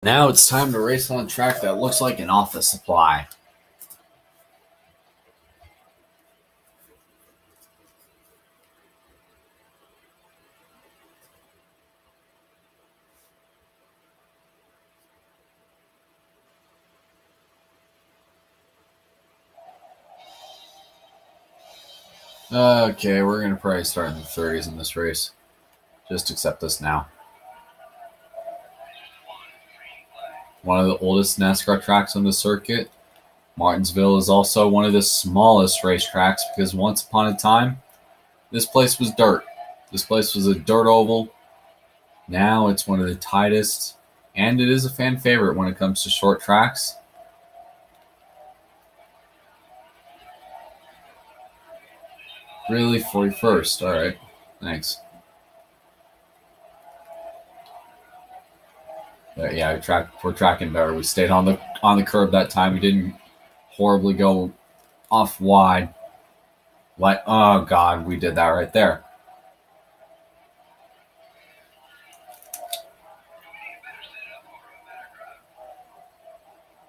Now it's time to race on a track that looks like an office supply. Okay, we're going to probably start in the 30s in this race. Just accept this now. One of the oldest NASCAR tracks on the circuit. Martinsville is also one of the smallest racetracks because once upon a time, this place was dirt. This place was a dirt oval. Now it's one of the tightest, and it is a fan favorite when it comes to short tracks. Really, 41st. All right, thanks. Yeah, we're tracking better. We stayed on the curb that time. We didn't horribly go off wide. Like, oh god, we did that right there.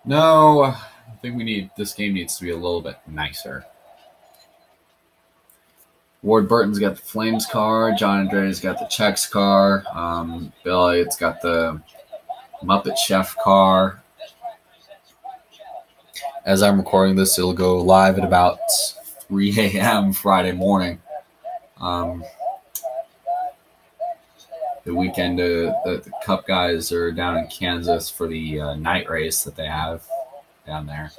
No, I think this game needs to be a little bit nicer. Ward Burton's got the Flames car. John Andretti's got the Chex car. Bill Elliott's got the Muppet Chef car. As I'm recording this, it'll go live at about 3 a.m. Friday morning. The weekend, the Cup guys are down in Kansas for the night race that they have down there.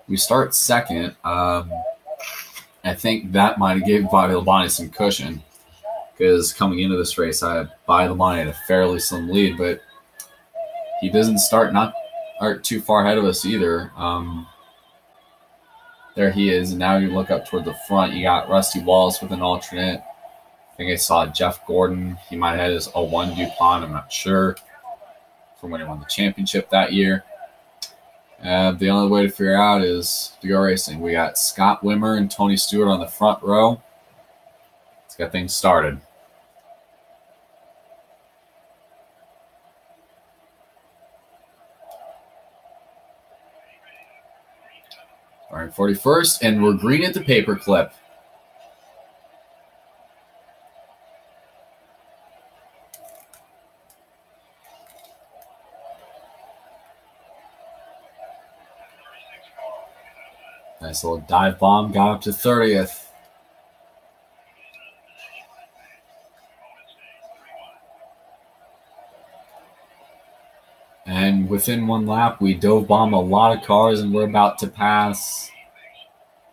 We start second. I think that might have given Bobby Labonte some cushion because coming into this race, Bobby Labonte had a fairly slim lead, but he doesn't start too far ahead of us either. There he is, and now you look up toward the front. You got Rusty Wallace with an alternate. I think I saw Jeff Gordon. He might have had his 01 DuPont. I'm not sure. From when he won the championship that year. The only way to figure out is to go racing. We got Scott Wimmer and Tony Stewart on the front row. Let's get things started. All right, 41st, and we're green at the paperclip. Nice little dive bomb, got up to 30th. And within one lap, we dove bomb a lot of cars, and we're about to pass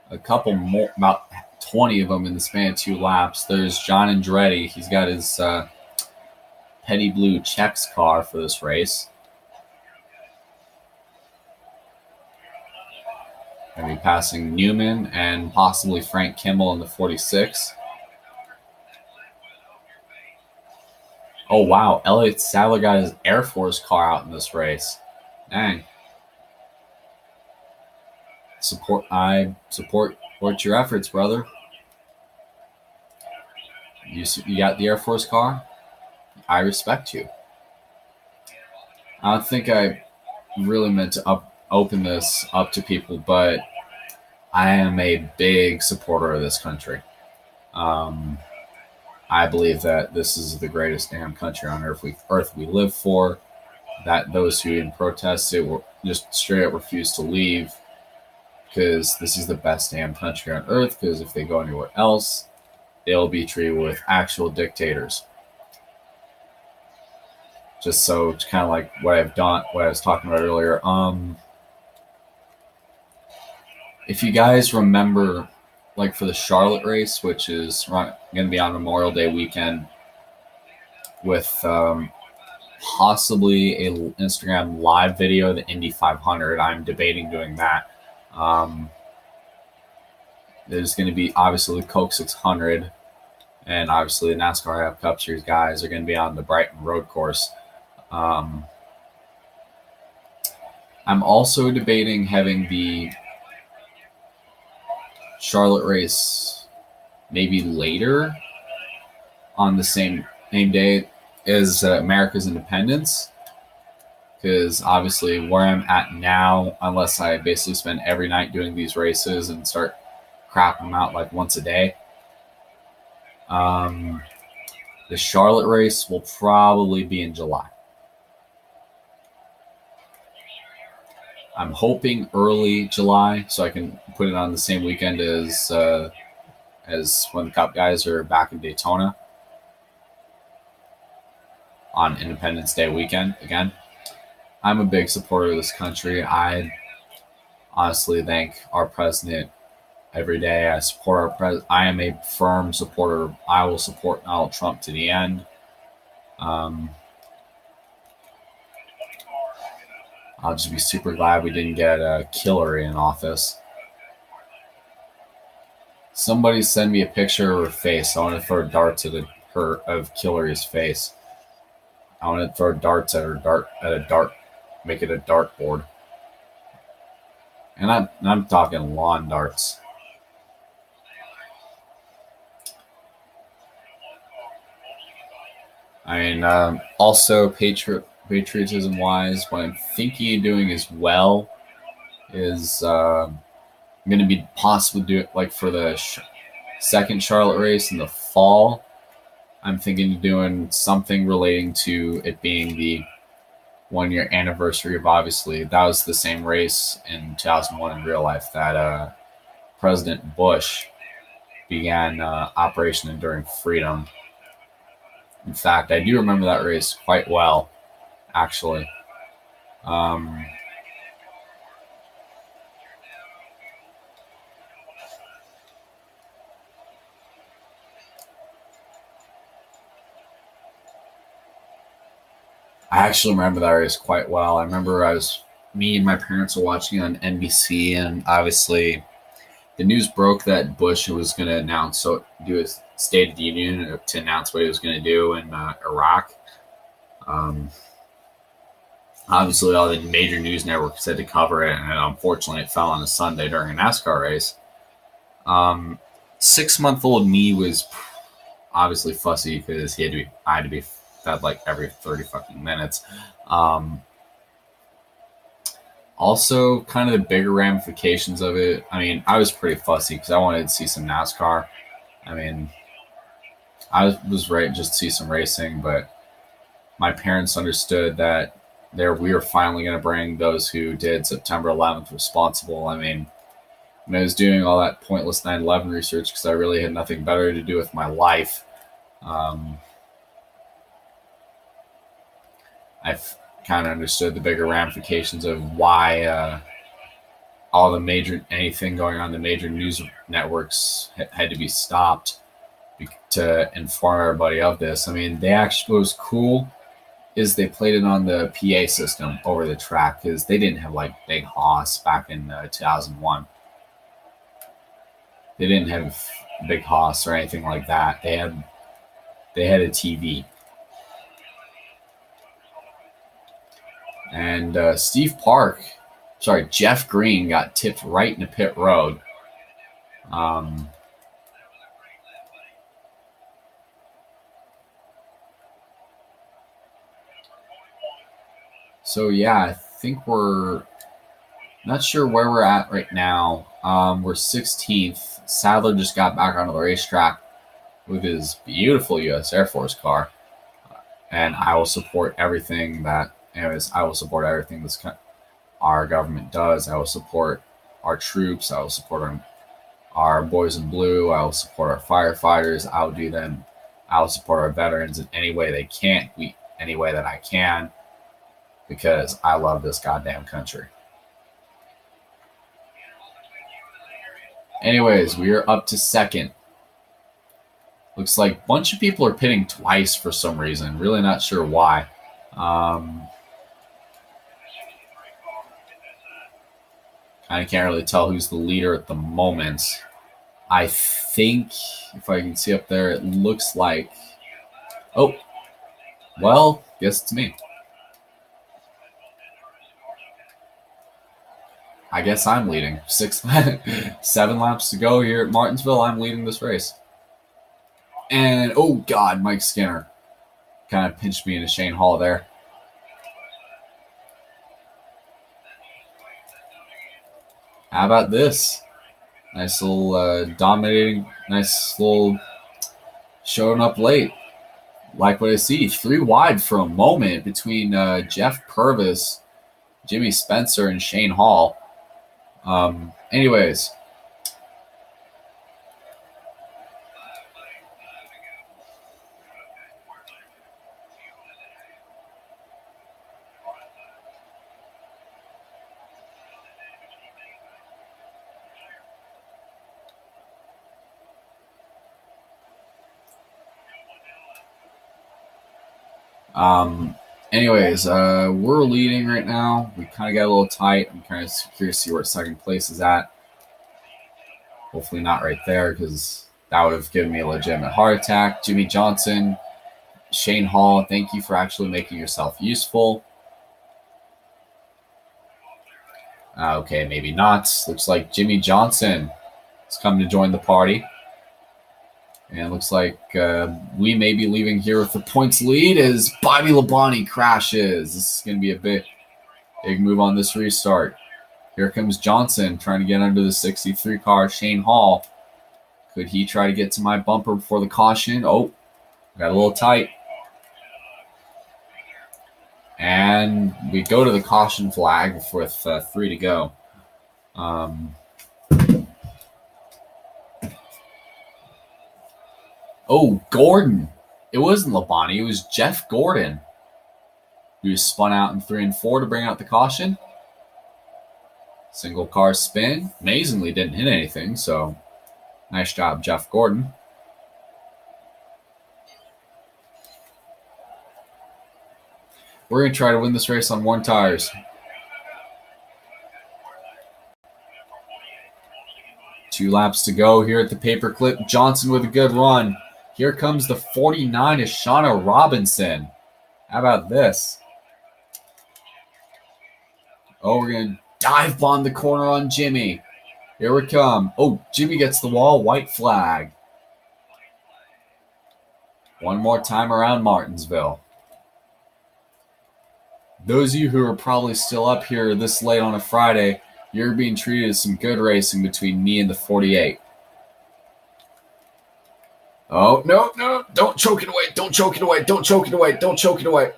a couple more, about 20 of them in the span of 2 laps. There's John Andretti. He's got his Petty Blue Chex car for this race. Going to be passing Newman and possibly Frank Kimmel in the 46. Oh, wow. Elliott Sadler got his Air Force car out in this race. Dang. Support your efforts, brother. You got the Air Force car? I respect you. I don't think I really meant to open this up to people, but I am a big supporter of this country. I believe that this is the greatest damn country on earth we live for. That those who even protest it will just straight up refuse to leave because this is the best damn country on earth. Because if they go anywhere else, they'll be treated with actual dictators. Just so it's kind of like what I was talking about earlier. If you guys remember, like for the Charlotte race, which is going to be on Memorial Day weekend, with possibly an Instagram live video of the Indy 500. I'm debating doing that. There's going to be obviously the Coke 600, and obviously the NASCAR Cup Series guys are going to be on the Brighton Road Course. I'm also debating having the Charlotte race maybe later on the same day as America's independence, because obviously where I'm at now, unless I basically spend every night doing these races and start crapping them out like once a day, the Charlotte race will probably be in July. I'm hoping early July so I can put it on the same weekend as when the Cup guys are back in Daytona on Independence Day weekend again. I'm a big supporter of this country. I honestly thank our president every day. I support our president. I am a firm supporter. I will support Donald Trump to the end. I'll just be super glad we didn't get Hillary in office. Somebody send me a picture of her face. I want to throw darts at of Hillary's face. I want to throw darts at make it a dartboard. And I'm talking lawn darts. I mean, also patriotism wise, what I'm thinking of doing as well is I'm going to be possibly do it like for the second Charlotte race in the fall. I'm thinking of doing something relating to it being the 1 year anniversary of, obviously that was the same race in 2001 in real life that President Bush began Operation Enduring Freedom. In fact, I do remember that race quite well, actually. I actually remember that race quite well. I remember me and my parents were watching it on NBC, and obviously the news broke that Bush was going to do a State of the Union to announce what he was going to do in Iraq. Obviously, all the major news networks had to cover it, and unfortunately, it fell on a Sunday during a NASCAR race. 6-month-old me was obviously fussy because I had to be fed like every 30 fucking minutes. Also, kind of the bigger ramifications of it. I mean, I was pretty fussy because I wanted to see some NASCAR. I mean, I was ready just to see some racing, but my parents understood that we were finally going to bring those who did September 11th responsible. I mean, when I was doing all that pointless 9/11 research because I really had nothing better to do with my life, I've kind of understood the bigger ramifications of why anything going on the major news networks had to be stopped to inform everybody of this. I mean, what was cool is they played it on the PA system over the track because they didn't have like Big Hoss back in 2001. They didn't have Big Hoss or anything like that. They had a TV. And Jeff Green got tipped right into pit road. So yeah, I think we're not sure where we're at right now. We're 16th. Sadler just got back onto the racetrack with his beautiful U.S. Air Force car, and I will support everything our government does. I will support our troops. I will support our boys in blue. I will support our firefighters. I will support our veterans in any way any way that I can, because I love this goddamn country. Anyways, we are up to second. Looks like a bunch of people are pitting twice for some reason. Really not sure why. I can't really tell who's the leader at the moment. I think, if I can see up there, it looks like... Oh, well, guess it's me. I guess I'm leading. 7 laps to go here at Martinsville. I'm leading this race. And, oh, God, Mike Skinner kind of pinched me into Shane Hall there. How about this? Nice little dominating, nice little showing up late. Like what I see. 3 wide for a moment between Jeff Purvis, Jimmy Spencer, and Shane Hall. Anyways. We're leading right now. We kind of got a little tight. I'm kind of curious to see where second place is at. Hopefully not right there, because that would have given me a legitimate heart attack. Jimmy Johnson, Shane Hall, thank you for actually making yourself useful. Okay, maybe not. Looks like Jimmy Johnson has come to join the party. And it looks like we may be leaving here with the points lead as Bobby Labonte crashes. This is going to be a big move on this restart. Here comes Johnson trying to get under the 63 car, Shane Hall. Could he try to get to my bumper before the caution? Oh, got a little tight. And we go to the caution flag with 3 to go. Oh, Gordon. It wasn't Labonte. It was Jeff Gordon. He was spun out in 3 and 4 to bring out the caution. Single car spin. Amazingly didn't hit anything, so nice job, Jeff Gordon. We're going to try to win this race on 1 tires. Two laps to go here at the paperclip. Johnson with a good run. Here comes the 49 of Shauna Robinson. How about this? Oh, we're going to dive bomb the corner on Jimmy. Here we come. Oh, Jimmy gets the wall. White flag. One more time around Martinsville. Those of you who are probably still up here this late on a Friday, you're being treated as some good racing between me and the 48. Oh, no. Don't choke it away. Don't choke it away. Don't choke it away. Don't choke it away.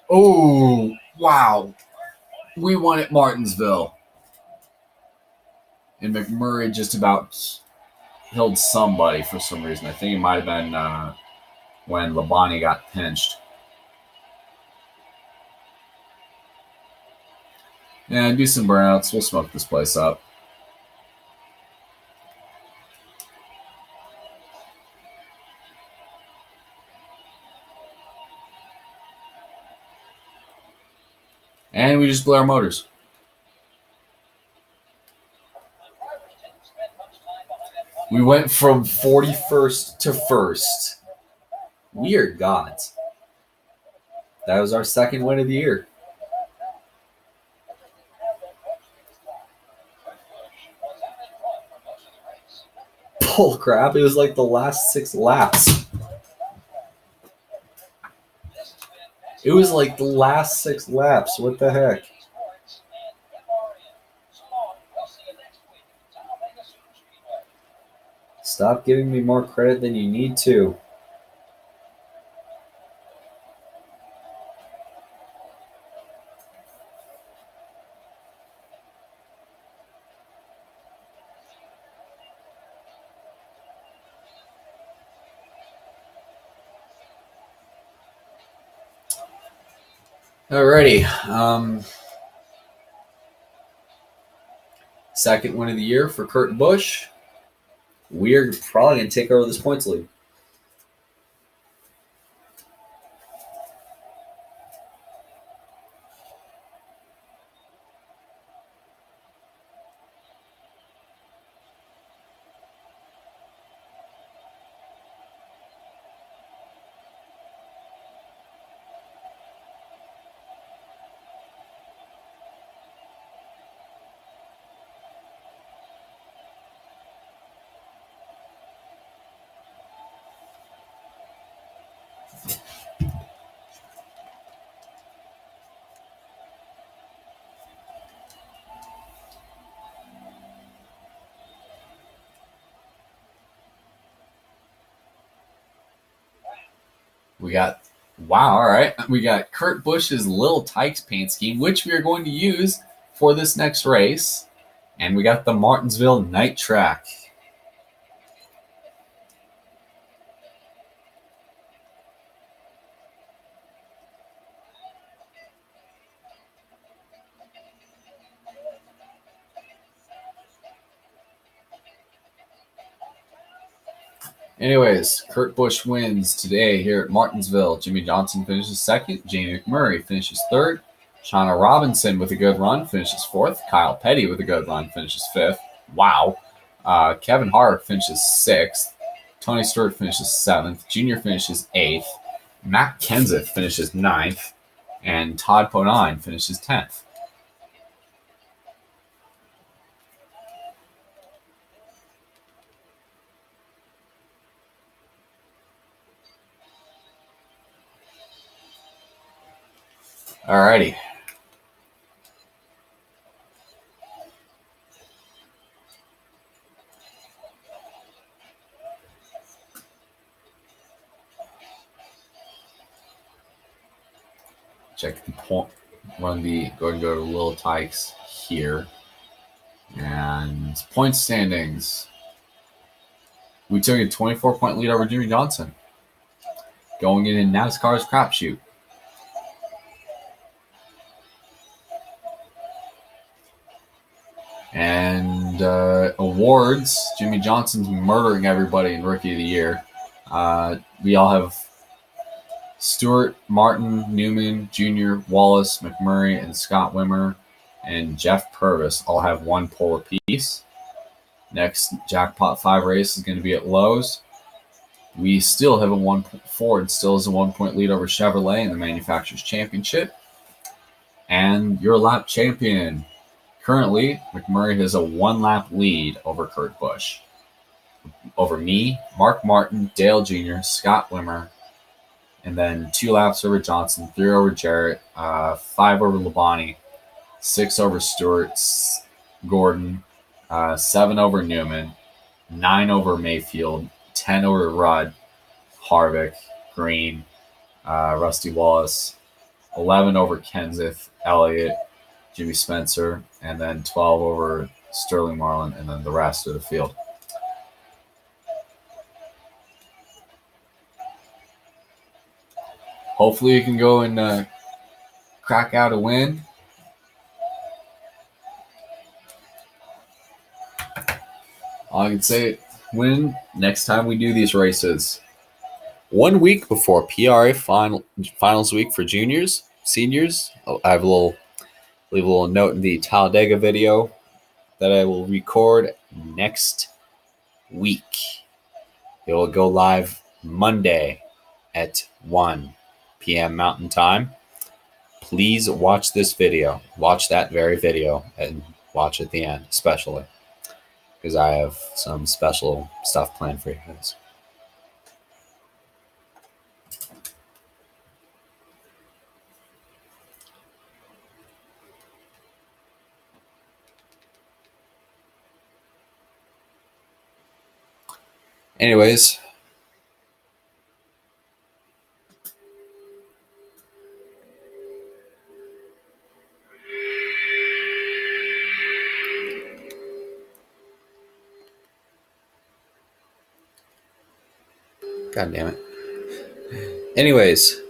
Oh, wow. We won at Martinsville. And McMurray just about killed somebody for some reason. I think it might have been when Labonte got pinched. And do some burnouts. We'll smoke this place up. And we just blew our motors. We went from 41st to 1st. We are gods. That was our second win of the year. Bull crap. It was like the last 6 laps. It was like the last 6 laps. What the heck? Stop giving me more credit than you need to. Alrighty. Second win of the year for Kurt Busch. We're probably going to take over this points lead. We got, wow, all right. We got Kurt Busch's Little Tykes paint scheme, which we are going to use for this next race. And we got the Martinsville Night Track. Anyways, Kurt Busch wins today here at Martinsville. Jimmy Johnson finishes second. Jamie McMurray finishes third. Shauna Robinson with a good run finishes fourth. Kyle Petty with a good run finishes fifth. Wow. Kevin Hart finishes sixth. Tony Stewart finishes seventh. Junior finishes eighth. Matt Kenseth finishes ninth. And Todd Podine finishes 10th. Alrighty. Check the point. Go and go to Little Tykes here. And point standings. We took a 24-point lead over Jimmy Johnson. Going in NASCAR's crapshoot. And awards, Jimmy Johnson's murdering everybody in Rookie of the Year. We all have Stewart, Martin, Newman, Jr., Wallace, McMurray, and Scott Wimmer, and Jeff Purvis all have 1 pole apiece. Next Jackpot 5 race is going to be at Lowe's. We still have Ford still has a 1-point lead over Chevrolet in the Manufacturers Championship. And your lap champion. Currently, McMurray has a 1-lap lead over Kurt Busch. Over me, Mark Martin, Dale Jr., Scott Wimmer, and then 2 laps over Johnson, 3 over Jarrett, 5 over Labonte, 6 over Stewart, Gordon, 7 over Newman, 9 over Mayfield, 10 over Rudd, Harvick, Green, Rusty Wallace, 11 over Kenseth, Elliott, Jimmy Spencer, and then 12 over Sterling Marlin, and then the rest of the field. Hopefully you can go and crack out a win. All I can say, win next time we do these races. 1 week before PRA finals week for juniors, seniors, I have leave a little note in the Talladega video that I will record next week. It will go live Monday at 1 p.m. Mountain Time. Please watch this video. Watch that very video and watch at the end, especially because I have some special stuff planned for you guys. Anyways, God damn it. Anyways,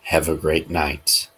Have a great night.